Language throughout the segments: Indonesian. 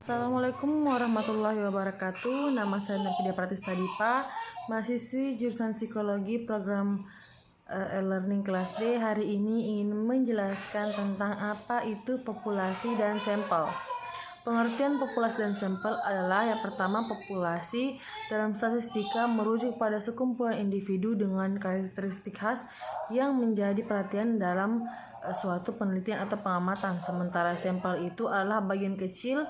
Assalamualaikum warahmatullahi wabarakatuh. Nama saya Nurfidia Pratista Dipa, mahasiswi jurusan Psikologi program e-learning kelas D. Hari ini ingin menjelaskan tentang apa itu populasi dan sampel. Pengertian populasi dan sampel adalah yang pertama, populasi dalam statistika merujuk pada sekumpulan individu dengan karakteristik khas yang menjadi perhatian dalam suatu penelitian atau pengamatan. Sementara sampel itu adalah bagian kecil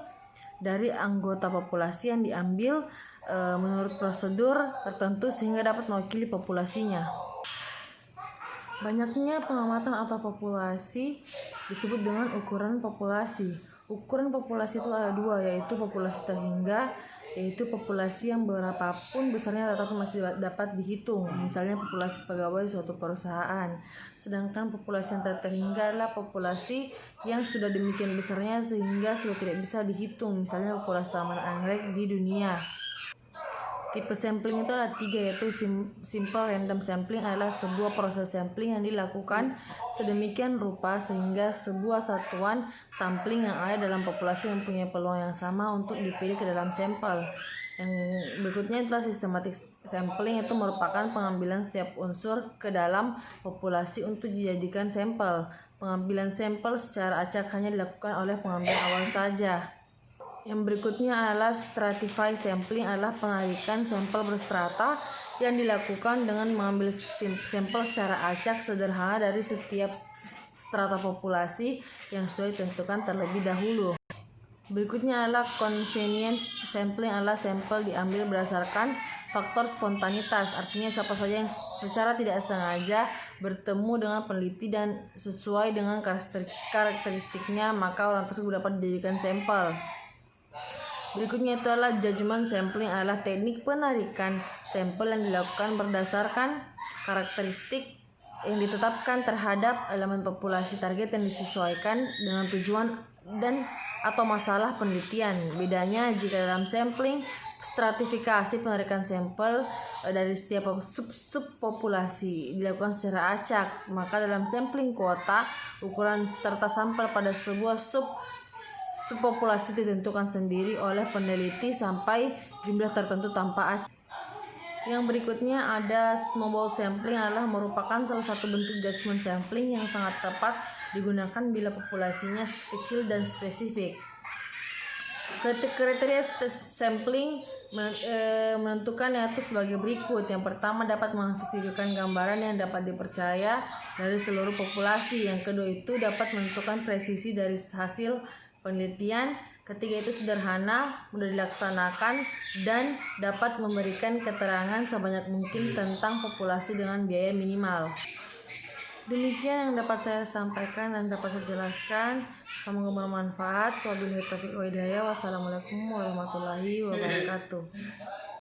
dari anggota populasi yang diambil menurut prosedur tertentu sehingga dapat mewakili populasinya. Banyaknya pengamatan atau populasi disebut dengan ukuran populasi. Ukuran populasi itu ada dua, yaitu populasi terhingga, yaitu populasi yang berapapun besarnya tetap masih dapat dihitung, misalnya populasi pegawai suatu perusahaan. Sedangkan populasi yang terhingga adalah populasi yang sudah demikian besarnya sehingga sudah tidak bisa dihitung, misalnya populasi taman anggrek di dunia. Tipe sampling itu ada tiga, yaitu simple random sampling adalah sebuah proses sampling yang dilakukan sedemikian rupa sehingga sebuah satuan sampling yang ada dalam populasi mempunyai peluang yang sama untuk dipilih ke dalam sampel. Yang berikutnya adalah systematic sampling, itu merupakan pengambilan setiap unsur ke dalam populasi untuk dijadikan sampel. Pengambilan sampel secara acak hanya dilakukan oleh pengambilan awal saja. Yang berikutnya adalah stratified sampling, adalah penarikan sampel berstrata yang dilakukan dengan mengambil sampel secara acak sederhana dari setiap strata populasi yang sudah ditentukan terlebih dahulu. Berikutnya adalah convenience sampling, adalah sampel diambil berdasarkan faktor spontanitas, artinya siapa saja yang secara tidak sengaja bertemu dengan peneliti dan sesuai dengan karakteristiknya, maka orang tersebut dapat dijadikan sampel. Berikutnya itu adalah judgment sampling, adalah teknik penarikan sampel yang dilakukan berdasarkan karakteristik yang ditetapkan terhadap elemen populasi target yang disesuaikan dengan tujuan dan atau masalah penelitian. Bedanya jika dalam sampling stratifikasi, penarikan sampel dari setiap subpopulasi dilakukan secara acak, maka dalam sampling kuota ukuran serta sampel pada sebuah subpopulasi ditentukan sendiri oleh peneliti sampai jumlah tertentu tanpa acak. Yang berikutnya ada snowball sampling, adalah merupakan salah satu bentuk judgment sampling yang sangat tepat digunakan bila populasinya kecil dan spesifik. Kriteria sampling menentukan yaitu sebagai berikut. Yang pertama, dapat menghasilkan gambaran yang dapat dipercaya dari seluruh populasi. Yang kedua itu dapat menentukan presisi dari hasil penelitian. Ketiga itu sederhana, mudah dilaksanakan, dan dapat memberikan keterangan sebanyak mungkin tentang populasi dengan biaya minimal. Demikian yang dapat saya sampaikan dan dapat saya jelaskan. Semoga bermanfaat. Wabillahi taufiq wal hidayah. Wassalamualaikum warahmatullahi wabarakatuh.